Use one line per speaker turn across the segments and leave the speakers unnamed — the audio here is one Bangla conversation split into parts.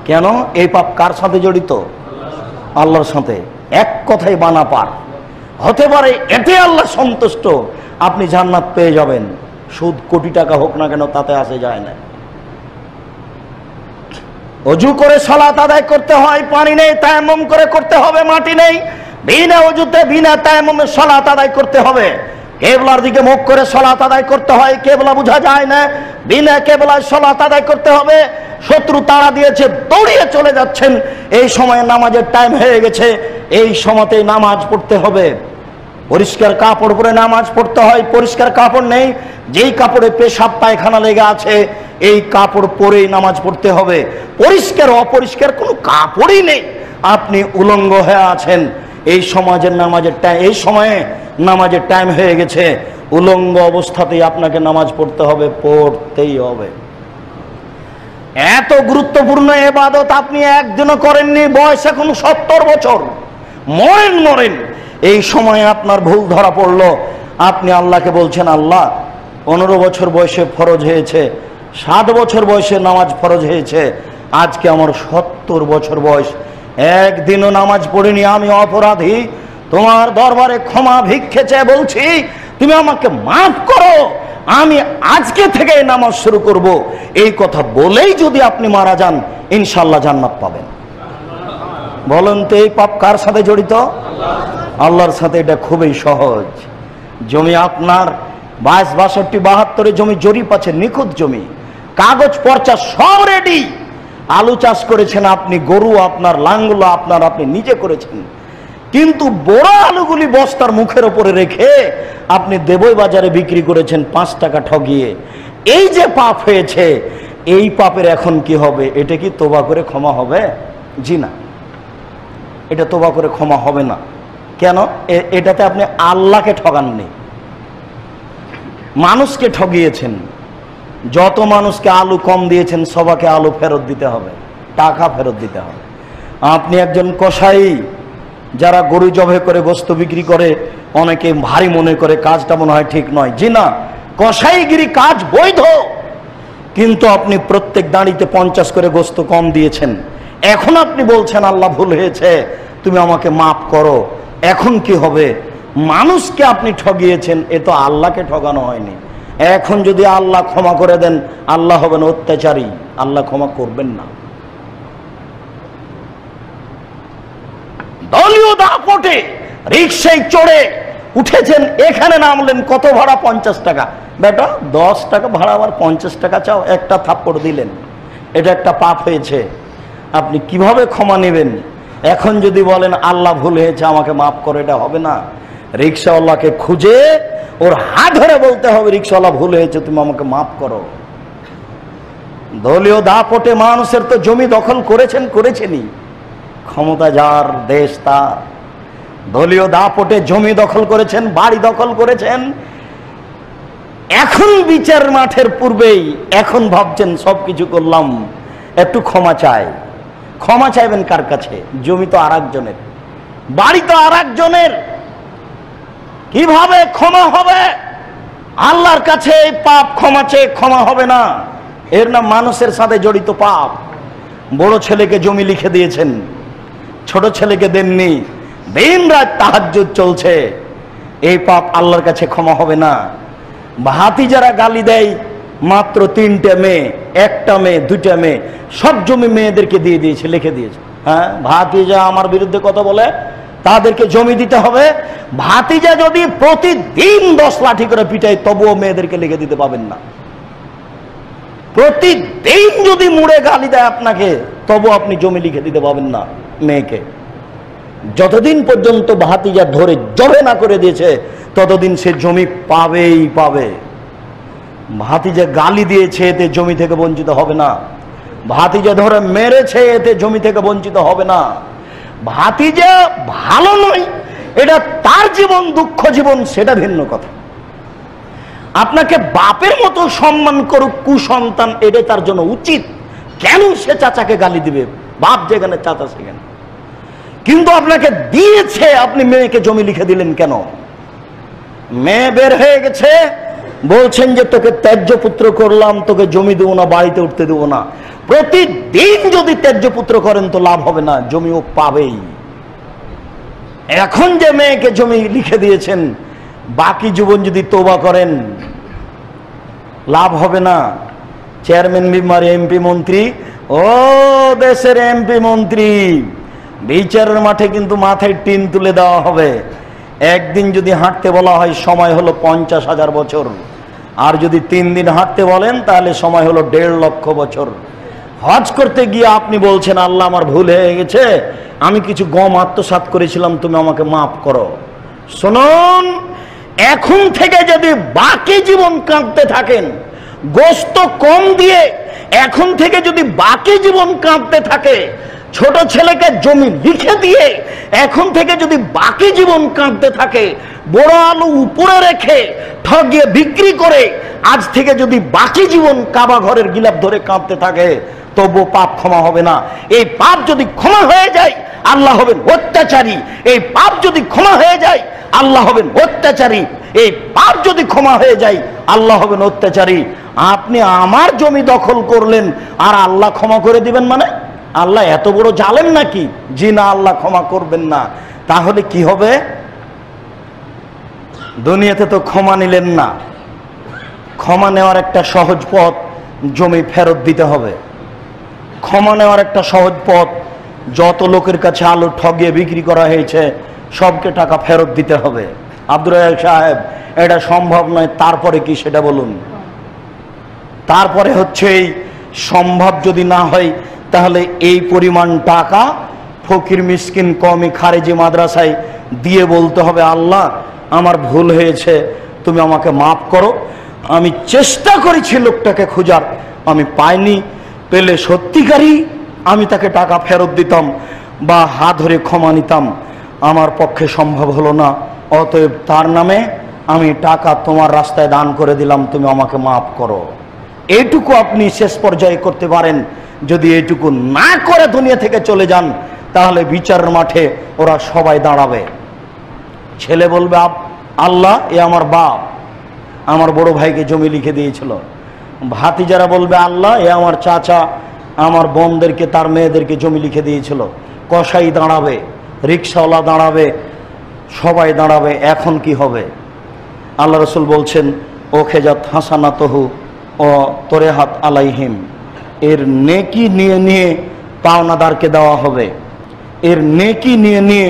কেন? এই পাপ কার সাথে জড়িত? আল্লাহর সাথে। এক কথাই বানা পার হতে পারে, এতে আল্লাহ সন্তুষ্ট, আপনি জান্নাত পেয়ে যাবেন, সুদ কোটি টাকা হোক না কেন তাতে আসে যায় না। অজু করে সালাত আদায় করতে হয়, পানি নেই, তায়াম্মুম করে করতে হবে, মাটি নেই, বিনা অজুতে বিনা তায়াম্মুমে সালাত আদায় করতে হবে। কেবলার দিকে মুখ করে সালাত আদায় করতে হয়, কেবলা বোঝা যায় না, বিনা কেবলায় সালাত আদায় করতে হবে। শত্রু তাড়া দিয়েছে, দৌড়িয়ে চলে যাচ্ছেন, এই সময় নামাজের টাইম হয়ে গেছে, এই সময়তেই নামাজ পড়তে হবে। পরিষ্কার কাপড় পরে নামাজ পড়তে হয়, পরিষ্কার কাপড় নেই, যেই কাপড়ে পেশাব পায়খানা লেগে আছে এই কাপড় পরেই নামাজ পড়তে হবে। পরিষ্কার অপরিষ্কার কোনো কাপড়ই নেই, আপনি উলঙ্গ হয়ে আছেন, এই সমাজের নামাজের টাইম, এই সময়ে নামাজের টাইম হয়ে গেছে, উলঙ্গ অবস্থাতেই আপনাকে নামাজ পড়তে হবে, পড়তেই হবে। এত গুরুত্বপূর্ণ ইবাদত আপনি একদিনও করেননি, বয়স এখন 70 বছর, মরেন। এই সময়ে আপনার ভুল ধরা পড়লো, আপনি আল্লাহকে বলছেন, আল্লাহ 15 বছর বয়সে ফরজ হয়েছে, 7 বছর বয়সে নামাজ ফরজ হয়েছে, আজকে আমার 70 বছর বয়স, একদিনও নামাজ পড়িনি, আমি অপরাধী, তোমার দরবারে ক্ষমা ভিক্ষে চেয়ে বলছি, তুমি আমাকে মাফ করো, আমি আজকে থেকে নামাজ শুরু করব। এই কথা বলেই যদি আপনি মারা যান, ইনশাআল্লাহ জান্নাত পাবেন। বলেন তো এই পাপ কার সাথে জড়িত? আল্লাহর সাথে। এটা খুবই সহজ। জমি আপনার 22, 62, 72 জমি জরিপ আছে, নিখুঁত জমি, কাগজ পর্চা সব রেডি, আলু চাষ করেছেন আপনি, গরু আপনার, লাঙ্গল আপনার, আপনি নিজে করেছেন, কিন্তু বড় আলুগুলি বস্তার মুখের উপরে রেখে আপনি দেবই বাজারে বিক্রি করেছেন 5 টাকা ঠগিয়ে। এই যে পাপ হয়েছে, এই পাপের এখন কি হবে? এটা কি তোবা করে ক্ষমা হবে? জি না, এটা তোবা করে ক্ষমা হবে না। কেন? এটাতে আপনি আল্লাহকে ঠগাননি, মানুষকে ঠগিয়েছেন। যত মানুষকে আলু কম দিয়েছেন সবাইকে আলু ফেরত দিতে হবে, টাকা ফেরত দিতে হবে। আপনি একজন কসাই, যারা গরু জবাই করে গোস্ত বিক্রি করে, অনেকে ভারী মনে করে কাজটা মনে হয় ঠিক নয়। জি না, কসাইগিরি কাজ বৈধ, কিন্তু আপনি প্রত্যেক দাঁড়িতে 50 করে গোস্ত কম দিয়েছেন, এখন আপনি বলছেন আল্লাহ ভুল হয়েছে, তুমি আমাকে মাফ করো। এখন কি হবে? মানুষকে আপনি ঠগিয়েছেন, এ তো আল্লাহকে ঠগানো হয়নি। এখন যদি আল্লাহ ক্ষমা করে দেন, আল্লাহ হবেন অত্যাচারী, আল্লাহ ক্ষমা করবেন না। দলীয় দাপটে রিকশায় চড়ে উঠেছেন, এখানে নামলেন, কত ভাড়া? 50 টাকা। বেটা 10 টাকা ভাড়া, আবার 50 টাকা চাও, একটা থাপ্পড় দিলেন, এটা একটা পাপ হয়েছে। আপনি কিভাবে ক্ষমা নেবেন? এখন যদি বলেন আল্লাহ ভুল হয়েছে, আমাকে মাফ করো, এটা হবে না। রিকশাওয়ালাকে খুঁজে ওর হাত ধরে বলতে হবে, রিকশাওয়ালা ভুল হয়েছে, তুমি আমাকে মাফ করো। দলীয় দাপটে মানুষের তো জমি দখল করেছেনই, ক্ষমতা যার, দেশ তার। দলীয় দাপটে জমি দখল করেছেন, বাড়ি দখল করেছেন, এখন বিচার মাঠের পূর্বেই এখন ভাবছেন সবকিছু করলাম, একটু ক্ষমা চাই। ক্ষমা চাইবেন কার কাছে? জমি তো আর একজনের, বাড়ি তো আর একজনের, কিভাবে ক্ষমা হবে? আল্লাহর কাছে এই পাপ ক্ষমা চেয়ে ক্ষমা হবে না, এর নাম মানুষের সাথে জড়িত পাপ। বড় ছেলেকে জমি লিখে দিয়েছেন, ছোট ছেলেকে দেননি, দিন রাত তাহাজ্জুদ চলছে, এই পাপ আল্লাহর কাছে ক্ষমা হবে না। ভাতিজারা গালি দেয়, মাত্র 3টে মেয়ে, 1টা মেয়ে, 2টা মেয়ে, সব জমি মেয়েদেরকে দিয়ে দিয়েছে, লিখে দিয়েছে। হ্যাঁ, ভাতিজা আমার বিরুদ্ধে কথা বলে, তাদেরকে জমি দিতে হবে। ভাতিজা যদি প্রতিদিন 10 লাঠি করে পিটায়, তবুও মেয়েদেরকে লিখে দিতে পাবেন না। প্রতিদিন যদি মুড়ে গালি দেয় আপনাকে, তবু আপনি জমি লিখে দিতে পাবেন না মেয়েকে। যতদিন পর্যন্ত ভাতিজা ধরে জবে না করে দিয়েছে, ততদিন সে জমি পাবেই পাবে। ভাতিজা গালি দিয়েছে, এতে জমি থেকে বঞ্চিত হবে না। ভাতিজা ধরে মেরেছে, এতে জমি থেকে বঞ্চিত হবে না। ভাতিজা ভালো নয়, এটা তার জীবন, দুঃখ জীবন, সেটা ভিন্ন কথা। আপনাকে বাপের মতো সম্মান করুক কুসন্তান, এটা তার জন্য উচিত। কেন সে চাচাকে গালি দিবে? বাপ যেখানে চাচা সেখানে। কিন্তু আপনাকে দিয়েছে, আপনি মেয়েকে জমি লিখে দিলেন কেন? মেয়ে বের হয়ে গেছে, বলছেন যে তোকে ত্যায্য পুত্র করলাম, তোকে জমি দেবো না, বাড়িতে উঠতে দেবো না। প্রতিদিন যদি ত্যায্য পুত্র করেন তো লাভ হবে না, জমি ও পাবেই। এখন যে মেয়েকে জমি লিখে দিয়েছেন, বাকি জীবন যদি তওবা করেন লাভ হবে না। চেয়ারম্যান মেম্বার, এমপি মন্ত্রী, ও দেশের এমপি মন্ত্রী, বিচারের মাঠে কিন্তু মাথায় টিন তুলে দেওয়া হবে। একদিন যদি হাঁটতে বলা হয় সময় হলো 50,000 বছর, আর যদি 3 দিন হাঁটতে বলেন তাহলে সময় হলো 1.5 লক্ষ বছর। হজ করতে গিয়ে আপনি বলছেন আল্লাহ আমার ভুল হয়ে গেছে, আমি কিছু গম আত্মসাৎ করেছিলাম, তুমি আমাকে মাফ করো। শুনুন, এখন থেকে যদি বাকি জীবন কাঁদতে থাকেন, গোশত কম দিয়ে এখন থেকে যদি বাকি জীবন কাঁদতে থাকে, ছোট ছেলেকে জমি লিখে দিয়ে এখন থেকে যদি বাকি জীবন কাঁদতে থাকে, বড় আলু উপরে রেখে ঠগিয়ে বিক্রি করে আজ থেকে যদি বাকি জীবন কাবা ঘরের গিলাপ ধরে কাঁদতে থাকে, তবু পাপ ক্ষমা হবে না। এই পাপ যদি ক্ষমা হয়ে যায় আল্লাহ হবেন অত্যাচারী। এই পাপ যদি ক্ষমা হয়ে যায় আল্লাহ হবেন অত্যাচারী। এই পাপ যদি ক্ষমা হয়ে যায় আল্লাহ হবেন অত্যাচারী। আপনি আমার জমি দখল করলেন আর আল্লাহ ক্ষমা করে দিবেন মানে? আল্লাহ এত বড় জালেম নাকি? জি না, আল্লাহ ক্ষমা করবেন না। তাহলে কি হবে? দুনিয়াতে তো ক্ষমা নিলেন না। ক্ষমা নেওয়ার একটা সহজ পথ, জমি ফেরত দিতে হবে। ক্ষমা নেওয়ার একটা সহজ পথ, যত লোকের কাছে আলু ঠগিয়ে বিক্রি করা হয়েছে সবকে টাকা ফেরত দিতে হবে। আব্দুর রাজ্জাক সাহেব, এটা সম্ভব নয়, তারপরে কি সেটা বলুন। তারপরে হচ্ছে এই সম্ভব যদি না হয় তাহলে এই পরিমাণ টাকা ফকির মিসকিন কওমি খারেজি মাদ্রাসায় দিয়ে বলতে হবে আল্লাহ আমার ভুল হয়েছে, তুমি আমাকে মাফ করো। আমি চেষ্টা করেছি লোকটাকে খোঁজার, আমি পাইনি, পেলে সত্যিকারই আমি তাকে টাকা ফেরত দিতাম বা হাত ধরে ক্ষমা নিতাম, আমার পক্ষে সম্ভব হলো না, অতএব তার নামে আমি টাকা তোমার রাস্তায় দান করে দিলাম, তুমি আমাকে মাফ করো। এইটুকু আপনি শেষ পর্যায়ে করতে পারেন। যদি এইটুকু না করে দুনিয়া থেকে চলে যান তাহলে বিচারের মাঠে ওরা সবাই দাঁড়াবে। ছেলে বলবে আল্লাহ এ আমার বাপ, আমার বড় ভাইকে জমি লিখে দিয়েছিল। ভাতিজারা বলবে আল্লাহ এ আমার চাচা, আমার বোনদেরকে তার মেয়েদেরকে জমি লিখে দিয়েছিল। কসাই দাঁড়াবে, রিক্সাওয়ালা দাঁড়াবে, সবাই দাঁড়াবে। এখন কি হবে? আল্লাহ রসুল বলছেন ও খেজাত হাসানাতহু ও তোরেহাত আলাইহিম, এর নেকি নিয়ে নিয়ে পাওনাদারকে দেওয়া হবে। এর নেকি নিয়ে নিয়ে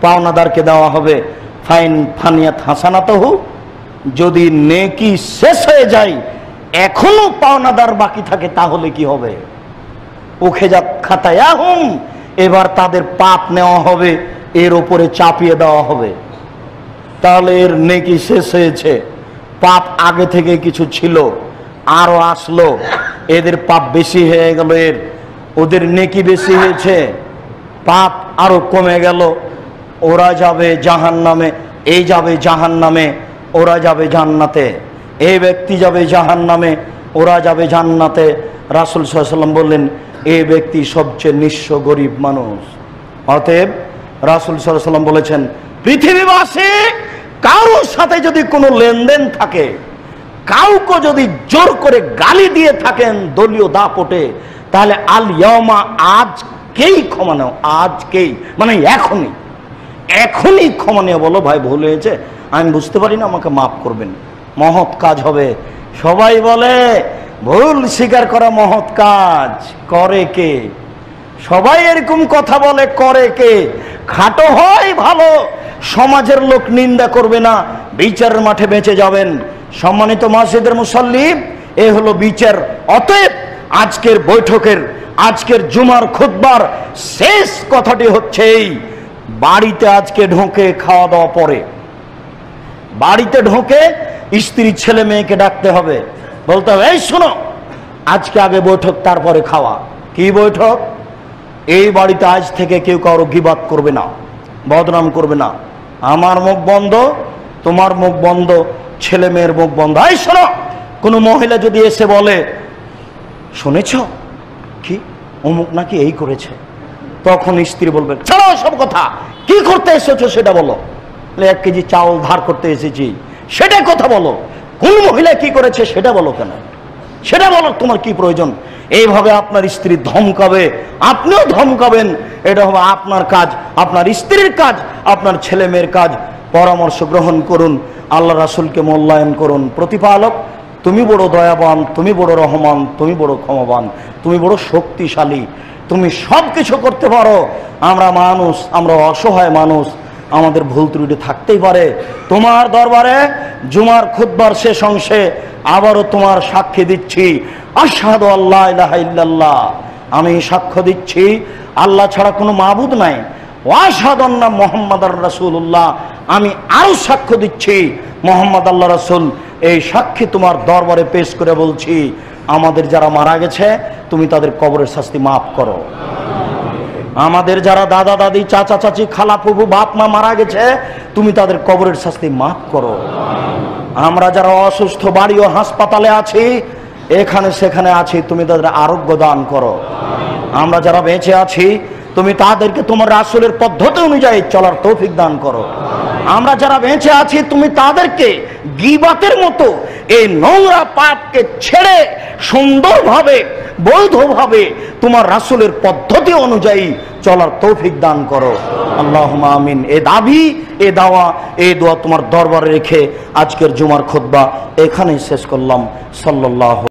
পাওনাদারকে দেওয়া হবে। ফাইন ফানিয়াত হাসানাতহু, যদি নেকি শেষ হয়ে যায় এখনো পাওনাদার বাকি থাকে তাহলে কি হবে? উখেজাত খাতায়াহুম, এবার তাদের পাপ নেওয়া হবে, এর উপরে চাপিয়ে দেওয়া হবে। তাহলে এর নেকি শেষ হয়েছে, পাপ আগে থেকে কিছু ছিল আরো আসলো, এদের পাপ বেশি হয়ে গেল, ওদের নেকি বেশি হয়েছে, পাপ আরো কমে গেল। ওরা যাবে জাহান্নামে, এই যাবে জাহান্নামে, ওরা যাবে জান্নাতে। এই ব্যক্তি যাবে জাহান্নামে, ওরা যাবে জান্নাতে। রাসূল সাল্লাল্লাহু আলাইহি ওয়াসাল্লাম বললেন এই ব্যক্তি সবচেয়ে নিঃস্ব গরিব মানুষ। অতএব রাসূল সাল্লাল্লাহু আলাইহি ওয়াসাল্লাম বলেছেন পৃথিবীবাসী কারোর সাথে যদি কোনো লেনদেন থাকে, কাউকে যদি জোর করে গালি দিয়ে থাকেন দলীয় দাপটে, তাহলে আল ইয়াউমা, আজকেই ক্ষমা নাও। আজকেই মানে এখনই, এখনই ক্ষমা নিয়ে বলো ভাই ভুল হয়েছে, আমি বুঝতে পারি না, আমাকে মাফ করবেন। মহৎ কাজ হবে। সবাই বলে ভুল স্বীকার করা মহৎ কাজ, করে কে? সবাই এরকম কথা বলে, করে কে? খাটো হয় ভালো, সমাজের লোক নিন্দা করবে না, বিচারের মাঠে বেঁচে যাবেন। সম্মানিত মসজিদের মুসল্লি, এ হলো বিচার। অতএব আজকের বৈঠকের, আজকের জুমার খুতবার শেষ কথাটি হচ্ছে এই, বাড়িতে আজকে ঢোকে খাওয়া দাওয়া পরে, বাড়িতে ঢোকে স্ত্রী ছেলে মেয়েকে ডাকতে হবে, বলতে হবে এই শোনো আজকে আগে বৈঠক তারপরে খাওয়া। কি বৈঠক? এই বাড়িতে আজ থেকে কেউ কারো গীবাত করবে না, বদনাম করবে না। আমার মুখ বন্ধ, তোমার মুখ বন্ধ, ছেলে মেয়ের মুখ বন্ধ। এই শোনো, কোনো মহিলা যদি এসে বলে শুনেছ কি অমুক নাকি এই করেছে, তখন স্ত্রী বলবে ছাড়ো সব কথা, কি করতে এসেছো সেটা বলো। 1 কেজি চাউল ধার করতে এসেছি সেটাই কথা বলো। কোন মহিলা কি করেছে সেটা বলো কেন, সেটা বলো, তোমার কি প্রয়োজন? এইভাবে আপনার স্ত্রী ধমকাবে, আপনিও ধমকাবেন। এটা হবে আপনার কাজ, আপনার স্ত্রীর কাজ, আপনার ছেলে মেয়ের কাজ। পরামর্শ গ্রহণ করুন, আল্লাহ রাসূলকে মূল্যায়ন করুন। প্রতিপালক, তুমি বড় দয়াবান, তুমি বড় রহমান, তুমি বড় ক্ষমাবান, তুমি বড় শক্তিশালী, তুমি সব কিছু করতে পারো। আমরা মানুষ, আমরা অসহায় মানুষ, আমাদের ভুল ত্রুটি থাকতেই পারে। তোমার দরবারে জুমার খুতবার শেষ অংশে আবারও তোমার সাক্ষী দিচ্ছি, আশহাদু আল্লা ইলাহা ইল্লাল্লাহ, আমি সাক্ষ্য দিচ্ছি আল্লাহ ছাড়া কোনো মাবুদ নাই, ওয়া আশহাদু আন্না মুহাম্মাদার রাসূলুল্লাহ, আমি আরো সাক্ষ্য দিচ্ছি মুহাম্মদ আল্লাহ রাসূল। এই সাক্ষী তোমার দরবারে পেশ করে বলছি, আমাদের যারা মারা গেছে তুমি তাদের কবরের শাস্তি মাফ করো। আমাদের যারা দাদা দাদি, চাচা চাচি, খালা ফুফু, বাপ মা মারা গেছে তুমি তাদের কবরের শাস্তি মাফ করো। আমরা যারা অসুস্থ, বাড়ি ও হাসপাতালে আছি, এখানে সেখানে আছি, তুমি তাদের আরোগ্য দান করো। আমরা যারা বেঁচে আছি তুমি তাদেরকে তোমার রাসূলের পদ্ধতি অনুযায়ী চলার তৌফিক দান করো। আমরা যারা বেঁচে আছি তুমি তাদেরকে গীবাতের মতো এই নোংরা পাপকে ছেড়ে সুন্দরভাবে, বৈধভাবে তোমার রাসূলের পদ্ধতি অনুযায়ী চলার তৌফিক দান করো। আল্লাহুম্মা আমিন। এ দাবি, এ দাওয়া, এই দোয়া তোমার দরবারে রেখে আজকের জুমার খুতবা এখানেই শেষ করলাম। সাল্লাল্লাহু